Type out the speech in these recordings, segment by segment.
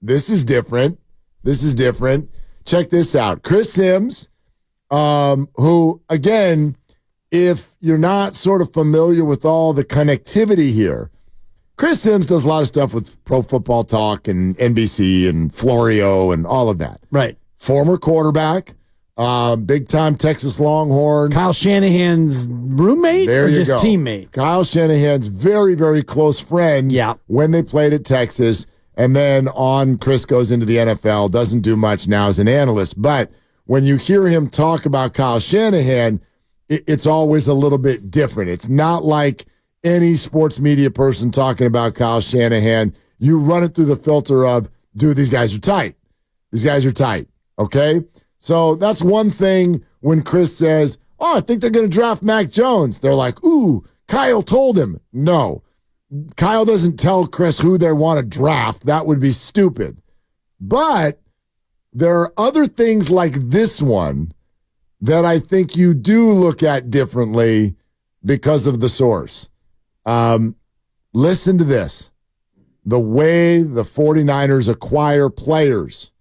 this is different. This is different. Check this out. Chris Sims, who, again, if you're not sort of familiar with all the connectivity here, Chris Sims does a lot of stuff with Pro Football Talk and NBC and Florio and all of that. Right. Former quarterback, big-time Texas Longhorn. Kyle Shanahan's roommate there or you just go. teammate? Kyle Shanahan's very, very close friend when they played at Texas. And then Chris goes into the NFL, doesn't do much now as an analyst. But when you hear him talk about Kyle Shanahan, it's always a little bit different. It's not like any sports media person talking about Kyle Shanahan. You run it through the filter of, dude, these guys are tight. These guys are tight, okay? So that's one thing when Chris says, I think they're going to draft Mac Jones. They're like, ooh, Kyle told him. No. Kyle doesn't tell Chris who they want to draft. That would be stupid. But there are other things like this one that I think you do look at differently because of the source. Listen to this. The way the 49ers acquire players.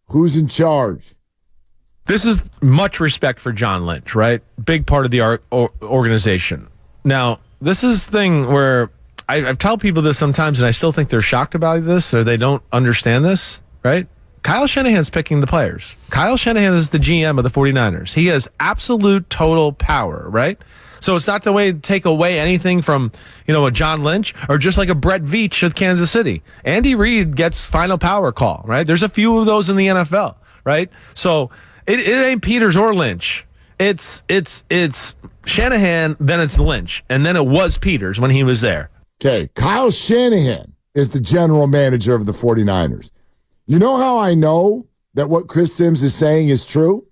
Who's in charge? This is much respect for John Lynch, right? Big part of the organization. Now, this is the thing where I've told people this sometimes, and I still think they're shocked about this, or they don't understand this, right? Kyle Shanahan's picking the players. Kyle Shanahan is the GM of the 49ers. He has absolute total power, right? So it's not the way to take away anything from, a John Lynch or just like a Brett Veach of Kansas City. Andy Reid gets final power call, right? There's a few of those in the NFL, right? So it ain't Peters or Lynch. It's Shanahan, then it's Lynch, and then it was Peters when he was there. Okay, Kyle Shanahan is the general manager of the 49ers. You know how I know that what Chris Sims is saying is true?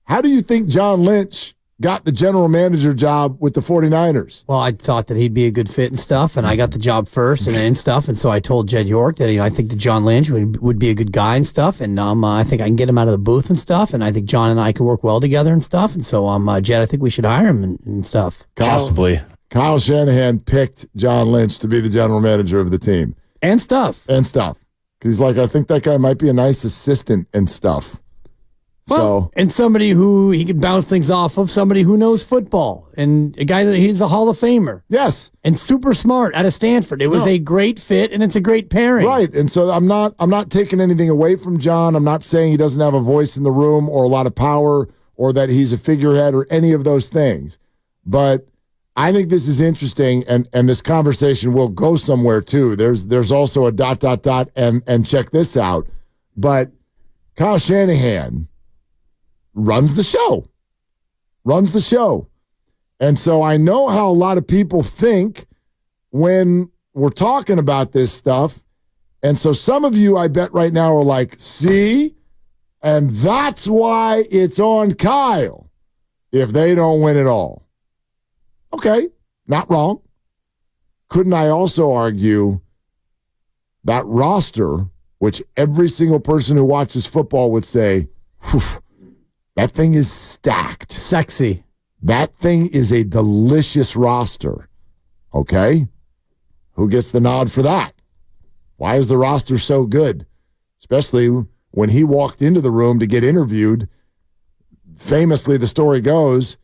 How do you think John Lynch got the general manager job with the 49ers? Well, I thought that he'd be a good fit and stuff, and I got the job first and stuff, and so I told Jed York that I think that John Lynch would be a good guy and stuff, and I think I can get him out of the booth and stuff, and I think John and I can work well together and stuff, and so Jed, I think we should hire him and stuff. Possibly. Kyle Shanahan picked John Lynch to be the general manager of the team. And stuff. Because he's like, I think that guy might be a nice assistant and stuff. Well, and somebody who he could bounce things off of, somebody who knows football, and a guy that he's a Hall of Famer. Yes. And super smart out of Stanford. It was a great fit, and it's a great pairing. Right. And so I'm not taking anything away from John. I'm not saying he doesn't have a voice in the room or a lot of power or that he's a figurehead or any of those things. But I think this is interesting, and this conversation will go somewhere too. There's also a ... and check this out. But Kyle Shanahan runs the show. And so I know how a lot of people think when we're talking about this stuff. And so some of you, I bet right now, are like, see? And that's why it's on Kyle if they don't win it all. Okay, not wrong. Couldn't I also argue that roster, which every single person who watches football would say, that thing is stacked. Sexy. That thing is a delicious roster. Okay? Who gets the nod for that? Why is the roster so good? Especially when he walked into the room to get interviewed. Famously, the story goes,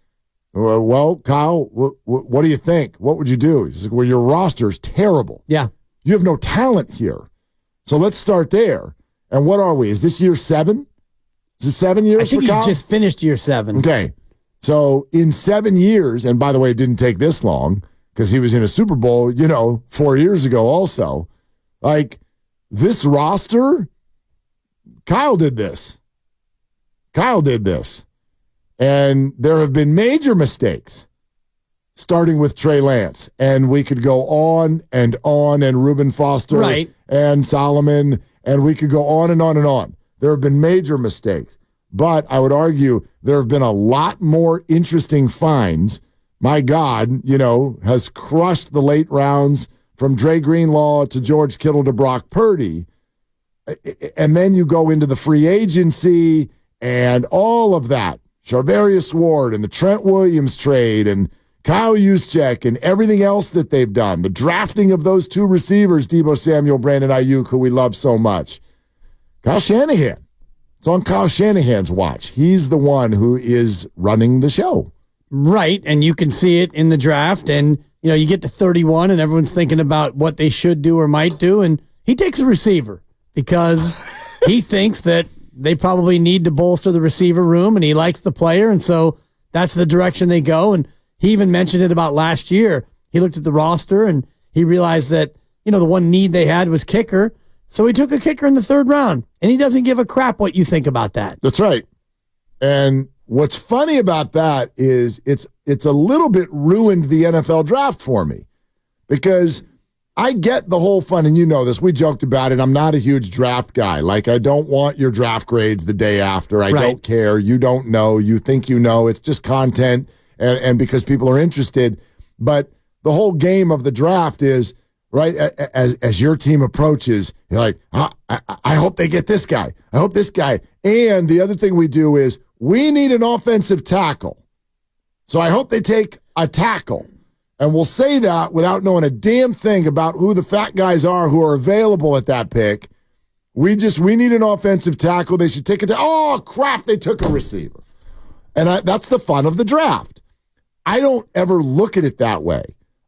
well, Kyle, what do you think? What would you do? He's like, well, your roster's terrible. Yeah. You have no talent here. So let's start there. And what are we? Is this year 7? Is it 7 years for Kyle? I think he just finished year 7. Okay. So in 7 years, and by the way, it didn't take this long because he was in a Super Bowl, 4 years ago also. Like, this roster, Kyle did this. And there have been major mistakes, starting with Trey Lance. And we could go on, and Reuben Foster and Solomon, and we could go on and on and on. There have been major mistakes. But I would argue there have been a lot more interesting finds. My God, has crushed the late rounds from Dre Greenlaw to George Kittle to Brock Purdy. And then you go into the free agency and all of that. Charvarius Ward and the Trent Williams trade and Kyle Juszczyk and everything else that they've done, the drafting of those two receivers, Deebo Samuel, Brandon Ayuk, who we love so much. Kyle Shanahan. It's on Kyle Shanahan's watch. He's the one who is running the show. Right, and you can see it in the draft, and you get to 31, and everyone's thinking about what they should do or might do, and he takes a receiver because he thinks that they probably need to bolster the receiver room, and he likes the player, and so that's the direction they go. And he even mentioned it about last year. He looked at the roster, and he realized that, the one need they had was kicker, so he took a kicker in the 3rd round, and he doesn't give a crap what you think about that. That's right. And what's funny about that is it's a little bit ruined the NFL draft for me because I get the whole fun, and you know this. We joked about it. I'm not a huge draft guy. Like, I don't want your draft grades the day after. I don't care. You don't know. You think you know. It's just content, and because people are interested. But the whole game of the draft is, right, as your team approaches, you're like, I hope they get this guy. I hope this guy. And the other thing we do is we need an offensive tackle. So I hope they take a tackle. And we'll say that without knowing a damn thing about who the fat guys are who are available at that pick. We need an offensive tackle. They should take it to, oh, crap, they took a receiver. And that's the fun of the draft. I don't ever look at it that way.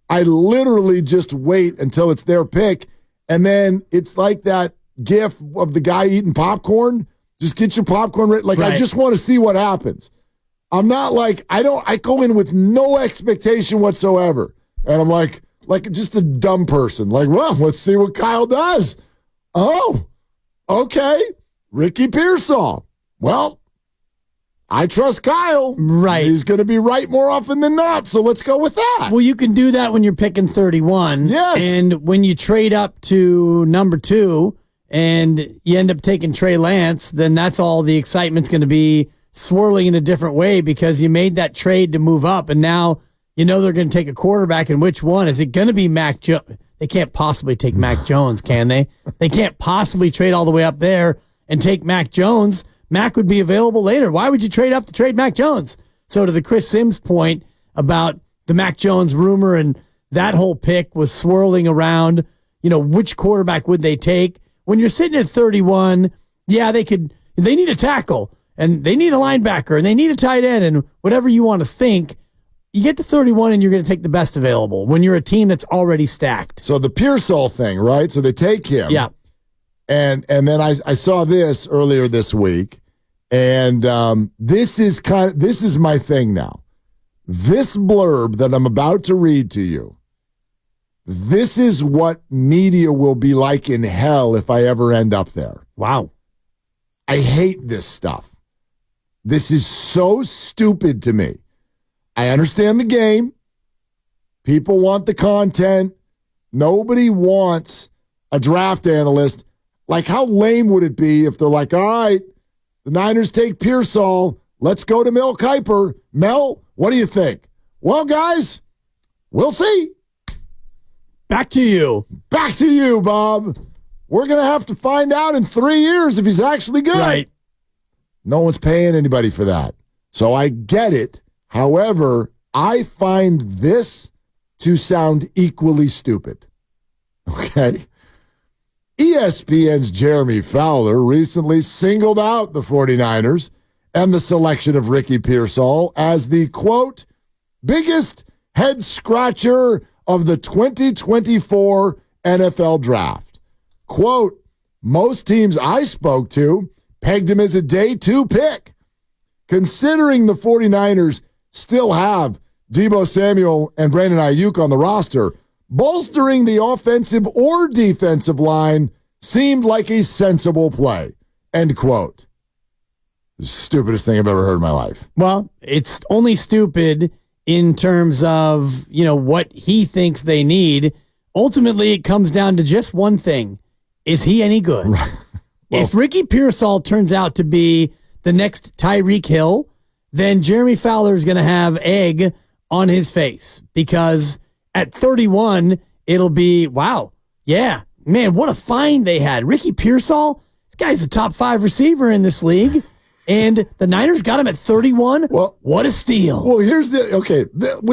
I literally just wait until it's their pick, and then it's like that gif of the guy eating popcorn. Just get your popcorn ready. Like, I just want to see what happens. I'm not like, I go in with no expectation whatsoever. And I'm like just a dumb person. Like, well, let's see what Kyle does. Oh, okay. Ricky Pearsall. Well, I trust Kyle. Right. He's going to be right more often than not, so let's go with that. Well, you can do that when you're picking 31. Yes. And when you trade up to number 2 and you end up taking Trey Lance, then that's all the excitement's going to be swirling in a different way because you made that trade to move up, and now they're going to take a quarterback, and which one? Is it going to be Mac Jones? They can't possibly take Mac Jones, can they? They can't possibly trade all the way up there and take Mac Jones. Mac would be available later. Why would you trade up to trade Mac Jones? So to the Chris Sims point about the Mac Jones rumor and that whole pick was swirling around, which quarterback would they take? When you're sitting at 31, yeah, they need a tackle and they need a linebacker and they need a tight end and whatever you want to think. You get to 31 and you're going to take the best available when you're a team that's already stacked. So the Pearsall thing, right? So they take him. Yeah. And then I saw this earlier this week. And this is my thing now. This blurb that I'm about to read to you, this is what media will be like in hell if I ever end up there. Wow. I hate this stuff. This is so stupid to me. I understand the game. People want the content. Nobody wants a draft analyst. Like, how lame would it be if they're like, all right, the Niners take Pearsall. Let's go to Mel Kiper. Mel, what do you think? Well, guys, we'll see. Back to you. Back to you, Bob. We're going to have to find out in 3 years if he's actually good. Right. No one's paying anybody for that. So I get it. However, I find this to sound equally stupid. Okay? ESPN's Jeremy Fowler recently singled out the 49ers and the selection of Ricky Pearsall as the, quote, biggest head-scratcher of the 2024 NFL Draft. Quote, most teams I spoke to pegged him as a day 2 pick. Considering the 49ers still have Deebo Samuel and Brandon Ayuk on the roster, bolstering the offensive or defensive line seemed like a sensible play. End quote. The stupidest thing I've ever heard in my life. Well, it's only stupid in terms of, what he thinks they need. Ultimately, it comes down to just one thing. Is he any good? Right. Well, if Ricky Pearsall turns out to be the next Tyreek Hill, then Jeremy Fowler is going to have egg on his face because at 31, it'll be, wow, yeah, man, what a find they had. Ricky Pearsall, this guy's a top 5 receiver in this league. And the Niners got him at 31. Well, what a steal. Well, we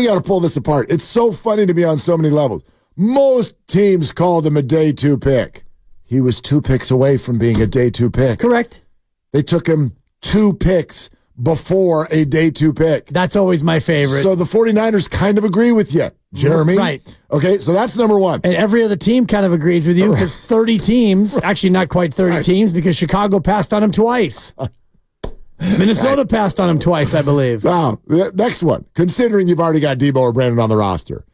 got to pull this apart. It's so funny to me on so many levels. Most teams called him a day 2 pick. He was 2 picks away from being a day 2 pick. Correct. They took him 2 picks before a day 2 pick. That's always my favorite. So the 49ers kind of agree with you, Jeremy. Right. Okay, so that's number one. And every other team kind of agrees with you because 30 teams, actually not quite 30 teams because Chicago passed on him twice. Minnesota passed on him twice, I believe. Now, next one. Considering you've already got Debo or Brandon on the roster,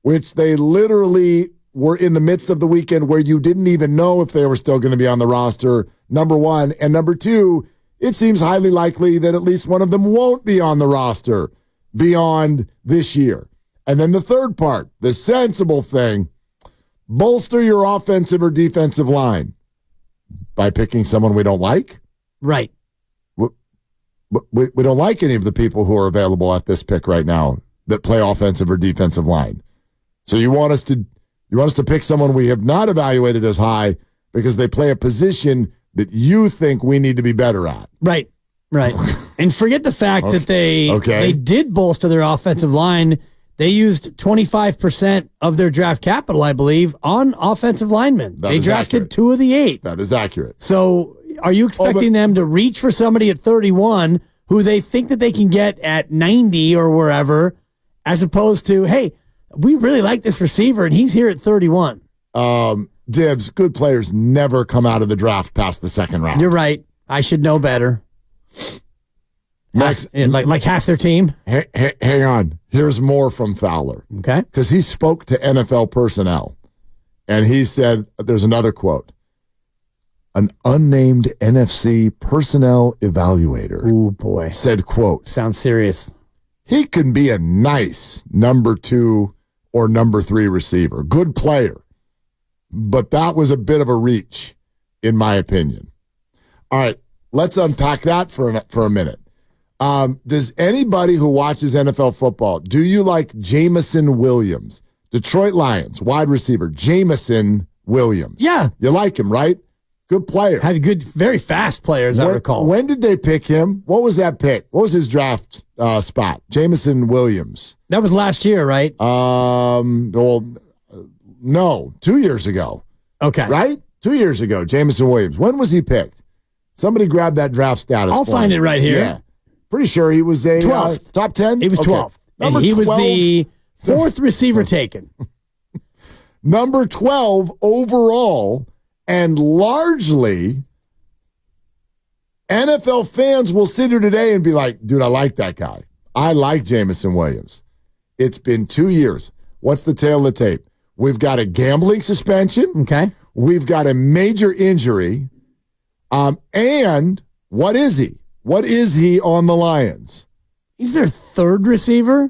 which they literally were in the midst of the weekend where you didn't even know if they were still going to be on the roster, number one. And number two, it seems highly likely that at least one of them won't be on the roster beyond this year. And then the third part, the sensible thing, bolster your offensive or defensive line by picking someone we don't like. Right. We don't like any of the people who are available at this pick right now that play offensive or defensive line. So you want us to pick someone we have not evaluated as high because they play a position that you think we need to be better at. Right. And forget the fact that they did bolster their offensive line. They used 25% of their draft capital, I believe, on offensive linemen. They drafted 2 of the 8. That is accurate. So are you expecting them to reach for somebody at 31 who they think that they can get at 90 or wherever, as opposed to, hey, we really like this receiver and he's here at 31? Dibs, good players never come out of the draft past the second round. You're right. I should know better. Next, like half their team? Hang on. Here's more from Fowler. Okay. Because he spoke to NFL personnel, and he said, there's another quote, an unnamed NFC personnel evaluator. Ooh, boy. Said, quote, sounds serious. He can be a nice number 2 or number 3 receiver. Good player. But that was a bit of a reach, in my opinion. All right, let's unpack that for a minute. Does anybody who watches NFL football, do you like Jameson Williams? Detroit Lions, wide receiver, Jameson Williams. Yeah. You like him, right? Good player. Had good, very fast players, I recall. When did they pick him? What was that pick? What was his draft spot? Jameson Williams. That was last year, right? No, 2 years ago. Okay. Right? 2 years ago, Jameson Williams. When was he picked? Somebody grab that draft status. I'll find it right here. Yeah. Pretty sure he was a 12th. Top 10? He was 12th. And he was the 4th receiver taken. Number 12 overall, and largely, NFL fans will sit here today and be like, dude, I like that guy. I like Jameson Williams. It's been 2 years. What's the tail of the tape? We've got a gambling suspension. Okay. We've got a major injury. And what is he? What is he on the Lions? He's their 3rd receiver.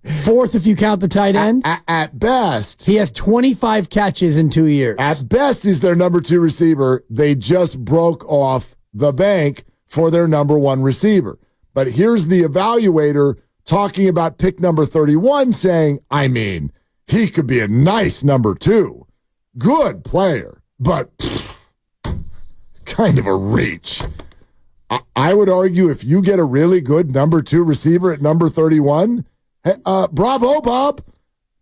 4th if you count the tight end. At best. He has 25 catches in 2 years. At best, he's their number 2 receiver. They just broke off the bank for their number 1 receiver. But here's the evaluator talking about pick number 31 saying, I mean, he could be a nice number 2. Good player, but kind of a reach. I would argue if you get a really good number 2 receiver at number 31, bravo, Bob.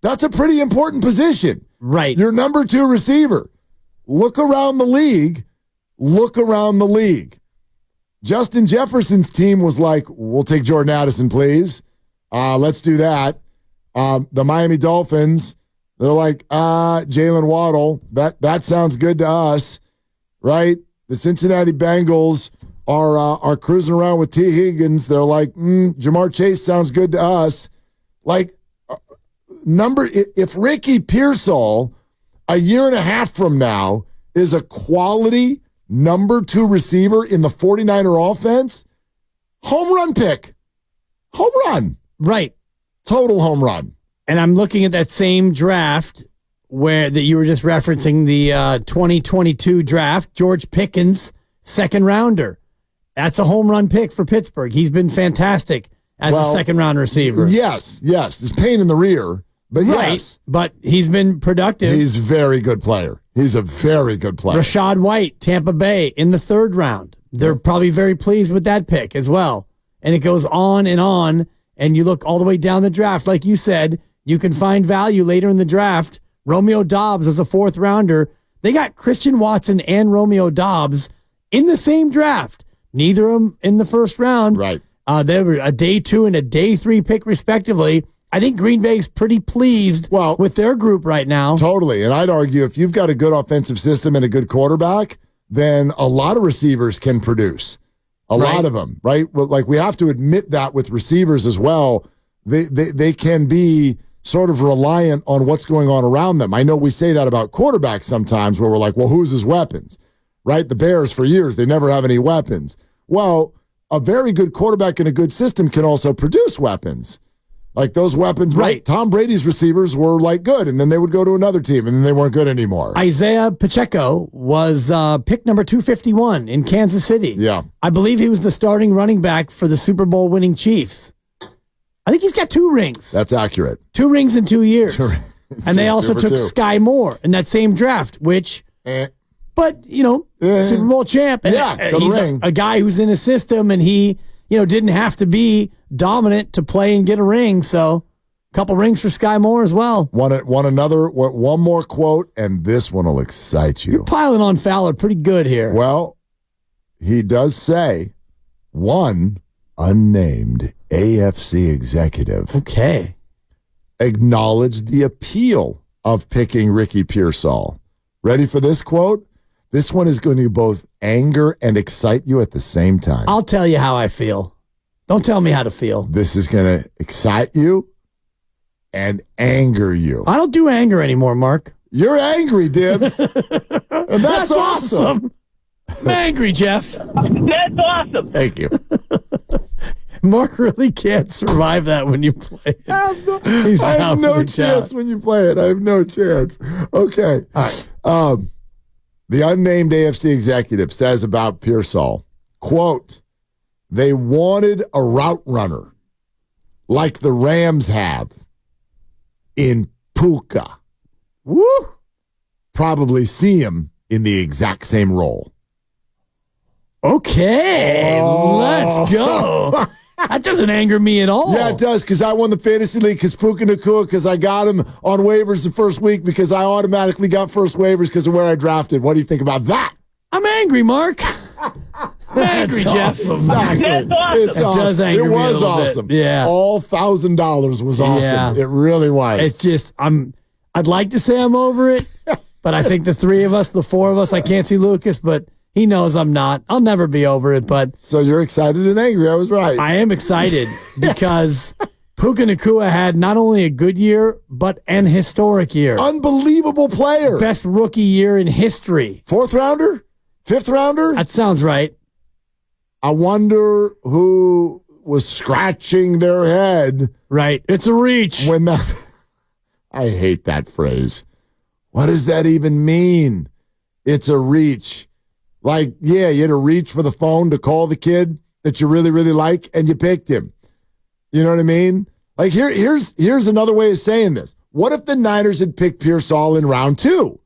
That's a pretty important position. Right. Your number 2 receiver. Look around the league. Justin Jefferson's team was like, we'll take Jordan Addison, please. Let's do that. The Miami Dolphins, they're like, Jalen Waddle. That sounds good to us, right? The Cincinnati Bengals are cruising around with T. Higgins. They're like, Jamar Chase sounds good to us. Like, if Ricky Pearsall a year and a half from now is a quality number 2 receiver in the 49er offense, home run pick. Home run. Right. Total home run. And I'm looking at that same draft that you were just referencing, the 2022 draft, George Pickens, 2nd rounder. That's a home run pick for Pittsburgh. He's been fantastic as a 2nd round receiver. Yes. It's pain in the rear, but right. Yes. But he's been productive. He's a very good player. He's a very good player. Rashad White, Tampa Bay, in the 3rd round. they're probably very pleased with that pick as well. And it goes on, and you look all the way down the draft. Like you said, you can find value later in the draft. Romeo Doubs was a 4th rounder. They got Christian Watson and Romeo Doubs in the same draft. Neither of them in the first round. Right. They were a day 2 and a day 3 pick, respectively. I think Green Bay's pretty pleased with their group right now. Totally. And I'd argue if you've got a good offensive system and a good quarterback, then a lot of receivers can produce. A lot of them, right? Well, like, we have to admit that with receivers as well. They can be sort of reliant on what's going on around them. I know we say that about quarterbacks sometimes where we're like, well, who's his weapons? Right? The Bears, for years, they never have any weapons. Well, a very good quarterback in a good system can also produce weapons. Like those weapons, right? Tom Brady's receivers were like good, and then they would go to another team, and then they weren't good anymore. Isaiah Pacheco was pick number 251 in Kansas City. Yeah. I believe he was the starting running back for the Super Bowl winning Chiefs. I think he's got 2 rings. That's accurate. 2 rings in 2 years. And they also took Sky Moore in that same draft, which, but, Super Bowl champ. And he's a guy who's in a system, and he, didn't have to be dominant to play and get a ring. So a couple rings for Sky Moore as well. One more quote, and this one will excite you. You're piling on Fowler pretty good here. Well, he does say one unnamed AFC executive acknowledged the appeal of picking Ricky Pearsall. Ready for this quote? This one is going to both anger and excite you at the same time. I'll tell you how I feel. Don't tell me how to feel. This is going to excite you and anger you. I don't do anger anymore, Mark. You're angry, Dibs. And that's awesome. I'm angry, Jeff. That's awesome. Thank you. Mark really can't survive that when you play it. I have no chance when you play it. I have no chance. Okay. All right. The unnamed AFC executive says about Pearsall, quote, they wanted a route runner like the Rams have in Puka. Woo! Probably see him in the exact same role. Okay, let's go. That doesn't anger me at all. Yeah, it does, because I won the fantasy league because Puka Nacua, because I got him on waivers the first week because I automatically got first waivers because of where I drafted. What do you think about that? I'm angry, Mark. I'm angry, Jeff. Exactly. That's awesome. It's awesome. It does anger me a little awesome. bit. Yeah. All $1,000 was awesome. Yeah. It really was. It's just, I'd like to say I'm over it, but I think the 3 of us, the 4 of us, I can't see Lucas, but he knows I'm not. I'll never be over it, but... So you're excited and angry. I was right. I am excited because Puka Nacua had not only a good year, but an historic year. Unbelievable player. Best rookie year in history. 4th rounder? 5th rounder? That sounds right. I wonder who was scratching their head. Right. It's a reach. When that... I hate that phrase. What does that even mean? It's a reach. Like, yeah, you had to reach for the phone to call the kid that you really, really like, and you picked him. You know what I mean? Like, here's another way of saying this. What if the Niners had picked Pearsall in round 2?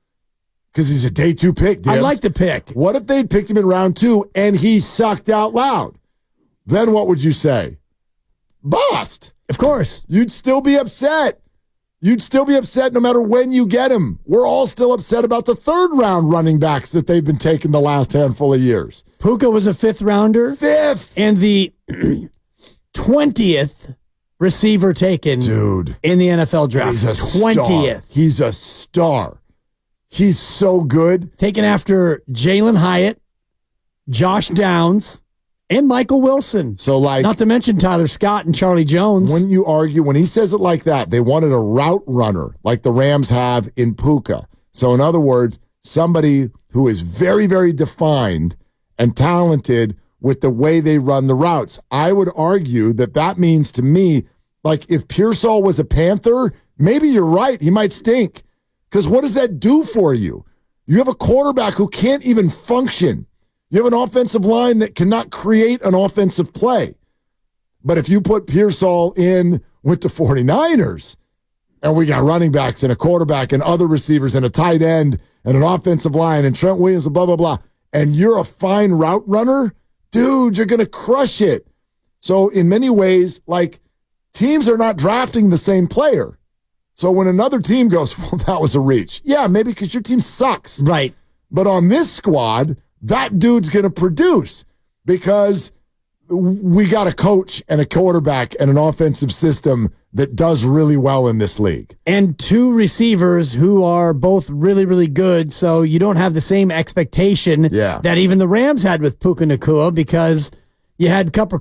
Because he's a day 2 pick, Dibs. I like the pick. What if they'd picked him in round 2 and he sucked out loud? Then what would you say? Bust. Of course. You'd still be upset. You'd still be upset no matter when you get him. We're all still upset about the 3rd round running backs that they've been taking the last handful of years. Puka was a 5th rounder. 5th. And the 20th receiver taken in the NFL draft. He's a 20th. Star. He's a star. He's so good. Taken after Jalen Hyatt, Josh Downs, and Michael Wilson. So, like, not to mention Tyler Scott and Charlie Jones. When you argue, when he says it like that, they wanted a route runner like the Rams have in Puka. So, in other words, somebody who is very, very defined and talented with the way they run the routes. I would argue that means to me, like, if Pearsall was a Panther, maybe you're right. He might stink. Because what does that do for you? You have a quarterback who can't even function. You have an offensive line that cannot create an offensive play. But if you put Pearsall in with the 49ers, and we got running backs and a quarterback and other receivers and a tight end and an offensive line and Trent Williams and blah, blah, blah, and you're a fine route runner, dude, you're going to crush it. So in many ways, like, teams are not drafting the same player. So when another team goes, well, that was a reach. Yeah, maybe because your team sucks. Right. But on this squad, that dude's going to produce because we got a coach and a quarterback and an offensive system that does really well in this league. And two receivers who are both really, really good. So you don't have the same expectation that even the Rams had with Puka Nacua, because you had Cooper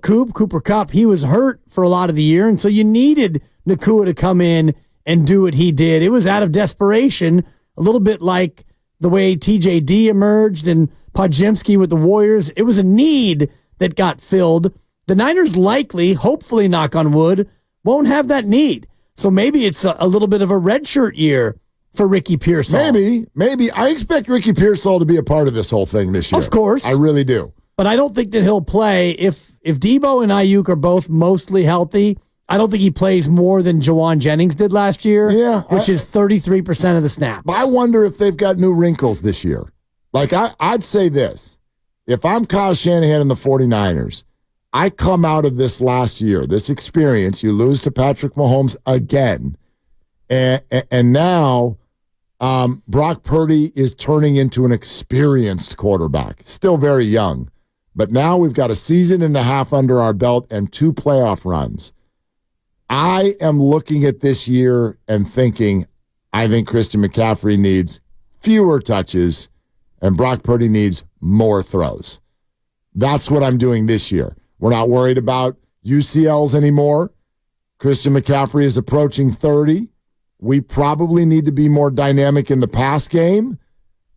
Kupp. He was hurt for a lot of the year. And so you needed Nacua to come in and do what he did. It was out of desperation, a little bit like the way TJD emerged and Podziemski with the Warriors. It was a need that got filled. The Niners likely, hopefully, knock on wood, won't have that need. So maybe it's a little bit of a redshirt year for Ricky Pearsall. Maybe. I expect Ricky Pearsall to be a part of this whole thing this year. Of course. I really do. But I don't think that he'll play. If Debo and Ayuk are both mostly healthy, I don't think he plays more than Jawan Jennings did last year, which is 33% of the snaps. But I wonder if they've got new wrinkles this year. Like, I'd say this. If I'm Kyle Shanahan and the 49ers, I come out of this last year, this experience, you lose to Patrick Mahomes again, and now Brock Purdy is turning into an experienced quarterback, still very young. But now we've got a season and a half under our belt and 2 playoff runs. I am looking at this year and thinking, I think Christian McCaffrey needs fewer touches and Brock Purdy needs more throws. That's what I'm doing this year. We're not worried about UCLs anymore. Christian McCaffrey is approaching 30. We probably need to be more dynamic in the pass game.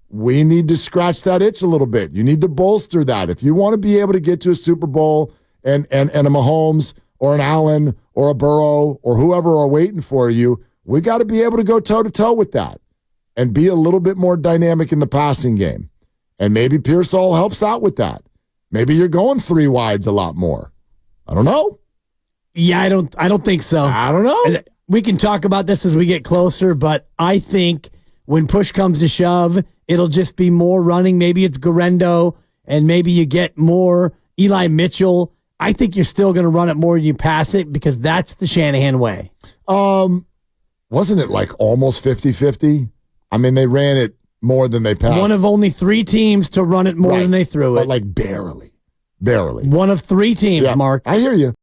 We need to scratch that itch a little bit. You need to bolster that. If you want to be able to get to a Super Bowl and a Mahomes or an Allen or a Burrow or whoever are waiting for you, we got to be able to go toe-to-toe with that and be a little bit more dynamic in the passing game. And maybe Pearsall helps out with that. Maybe you're going 3 wides a lot more. I don't know. Yeah, I don't think so. I don't know. We can talk about this as we get closer, but I think when push comes to shove, it'll just be more running. Maybe it's Garendo, and maybe you get more Eli Mitchell. I think you're still going to run it more than you pass it because that's the Shanahan way. Wasn't it like almost 50-50? I mean, they ran it more than they passed. One of only 3 teams to run it more than they threw it. But like barely. One of 3 teams, Mark. I hear you.